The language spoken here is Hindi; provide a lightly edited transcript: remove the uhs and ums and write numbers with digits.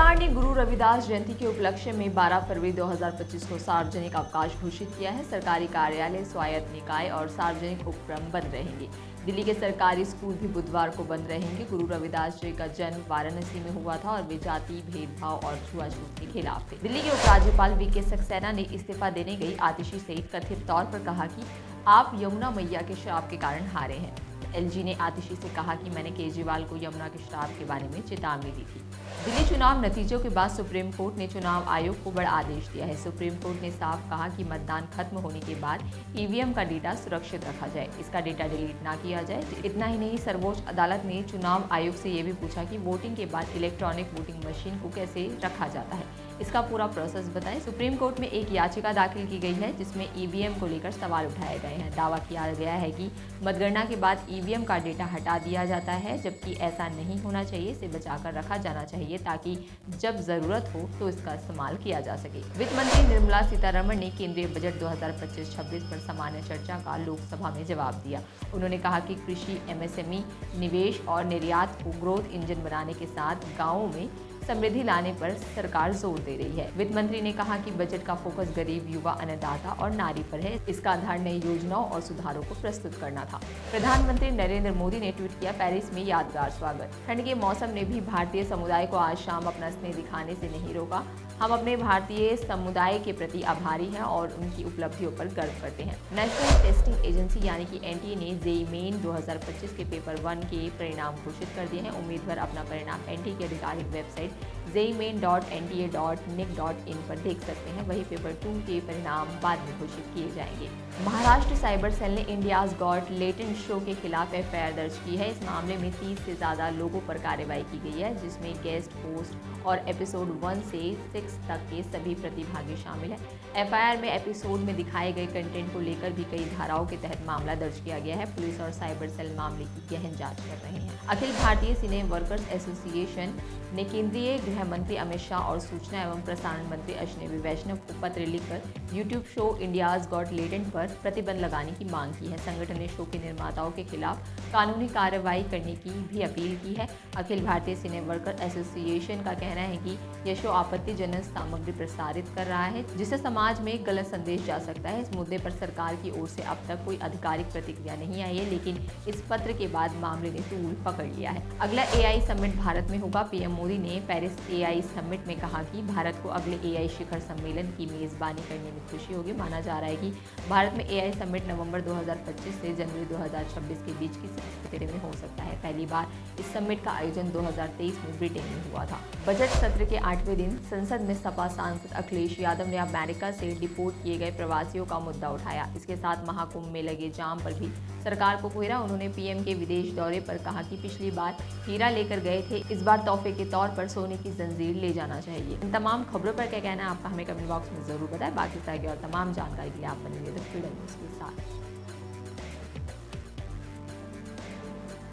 सरकार ने गुरु रविदास जयंती के उपलक्ष्य में 12 फरवरी 2025 को सार्वजनिक अवकाश घोषित किया है। सरकारी कार्यालय, स्वायत्त निकाय और सार्वजनिक उपक्रम बंद रहेंगे। दिल्ली के सरकारी स्कूल भी बुधवार को बंद रहेंगे। गुरु रविदास जी का जन्म वाराणसी में हुआ था और वे जाति भेदभाव और छुआछूत के खिलाफ थे। दिल्ली के उपराज्यपाल वीके सक्सेना ने इस्तीफा देने गई आतिशी सईद कथित तौर पर कहा कि आप यमुना मैया के श्राप के कारण हारे हैं। एलजी ने आतिशी से कहा कि मैंने केजरीवाल को यमुना के श्राप के बारे में चेतावनी दी थी। दिल्ली चुनाव नतीजों के बाद सुप्रीम कोर्ट ने चुनाव आयोग को बड़ा आदेश दिया है। सुप्रीम कोर्ट ने साफ कहा कि मतदान खत्म होने के बाद ईवीएम का डेटा सुरक्षित रखा जाए, इसका डेटा डिलीट ना किया जाए। इतना ही नहीं, सर्वोच्च अदालत ने चुनाव आयोग से ये भी पूछा कि वोटिंग के बाद इलेक्ट्रॉनिक वोटिंग मशीन को कैसे रखा जाता है, इसका पूरा प्रोसेस बताएं। सुप्रीम कोर्ट में एक याचिका दाखिल की गई है जिसमें ईवीएम को लेकर सवाल उठाए गए हैं। दावा किया गया है कि मतगणना के बाद ईवीएम का डेटा हटा दिया जाता है, जबकि ऐसा नहीं होना चाहिए। इसे बचाकर रखा जाना चाहिए ताकि जब जरूरत हो तो इसका इस्तेमाल किया जा सके। वित्त मंत्री निर्मला सीतारमण ने केंद्रीय बजट 2025-26 पर सामान्य चर्चा का लोकसभा में जवाब दिया। उन्होंने कहा कि कृषि, एमएसएमई, निवेश और निर्यात को ग्रोथ इंजन बनाने के साथ गाँवों में समृद्धि लाने पर सरकार जोर दे रही है। वित्त मंत्री ने कहा कि बजट का फोकस गरीब, युवा, अन्नदाता और नारी पर है। इसका आधार नई योजनाओं और सुधारों को प्रस्तुत करना था। प्रधानमंत्री नरेंद्र मोदी ने ट्वीट किया, पेरिस में यादगार स्वागत। ठंड के मौसम ने भी भारतीय समुदाय को आज शाम अपना स्नेह दिखाने से नहीं रोका। हम अपने भारतीय समुदाय के प्रति आभारी हैं और उनकी उपलब्धियों पर गर्व करते हैं। नेशनल टेस्टिंग एजेंसी यानी कि एनटीए ने जेईई मेन 2025 के पेपर 1 के परिणाम घोषित कर दिए हैं। उम्मीदवार अपना परिणाम एनटीए की आधिकारिक वेबसाइट jeimain.nta.nic.in पर देख सकते हैं। वही पेपर 2 के परिणाम बाद में घोषित किए जाएंगे। महाराष्ट्र साइबर सेल ने इंडियाज गॉट लेटेंट शो के खिलाफ एफआईआर दर्ज की है। इस मामले में 30 से ज्यादा लोगों पर कार्रवाई की गई है, जिसमें गेस्ट, होस्ट और एपिसोड 1 से 6 तक के सभी प्रतिभागी शामिल हैं। एफआईआर में एपिसोड में दिखाए गए कंटेंट को लेकर भी कई धाराओं के तहत मामला दर्ज किया गया है। पुलिस और साइबर सेल मामले की गहन जांच कर रहे हैं। अखिल भारतीय सिने वर्कर्स एसोसिएशन ने केंद्रीय गृह मंत्री अमित शाह और सूचना एवं प्रसारण मंत्री अश्विनी वैष्णव को पत्र लिखकर YouTube show India's got latent पर प्रतिबंध लगाने की मांग की है। संगठन ने शो के निर्माताओं के खिलाफ कानूनी कार्रवाई करने की भी अपील की है। अखिल भारतीय सिने वर्कर एसोसिएशन का कहना है कि यह शो आपत्तिजनक सामग्री प्रसारित कर रहा है, जिससे समाज में गलत संदेश जा सकता है। इस मुद्दे पर सरकार की ओर से अब तक कोई आधिकारिक प्रतिक्रिया नहीं आई है, लेकिन इस पत्र के बाद मामले ने तूल पकड़ लिया है। अगला एआई समिट भारत में होगा। पीएम मोदी ने पेरिस एआई समिट में कहा कि भारत को अगले एआई शिखर सम्मेलन की मेजबानी करने में खुशी होगी। माना जा रहा है कि भारत में एआई समिट नवंबर 2025 से जनवरी 2026 के बीच की स्थिति में हो सकता है। पहली बार इस समिट का आयोजन 2023 में ब्रिटेन में हुआ था। बजट सत्र के 8वें दिन संसद में सपा सांसद अखिलेश यादव ने अमेरिका से डिपोर्ट किए गए प्रवासियों का मुद्दा उठाया। इसके साथ महाकुंभ में लगे जाम पर भी सरकार को घेरा। उन्होंने पीएम के विदेश दौरे पर कहा कि पिछली बार हीरा लेकर गए थे, इस बार तोहफे के तौर पर सोने की जंजीर ले जाना चाहिए। इन तमाम खबरों पर क्या कहना है आपका, हमें कमेंट बॉक्स में जरूर बताएं। बाकी तरह की और तमाम जानकारी के लिए आप बने रहिए द फ्रीडम न्यूज़ के साथ।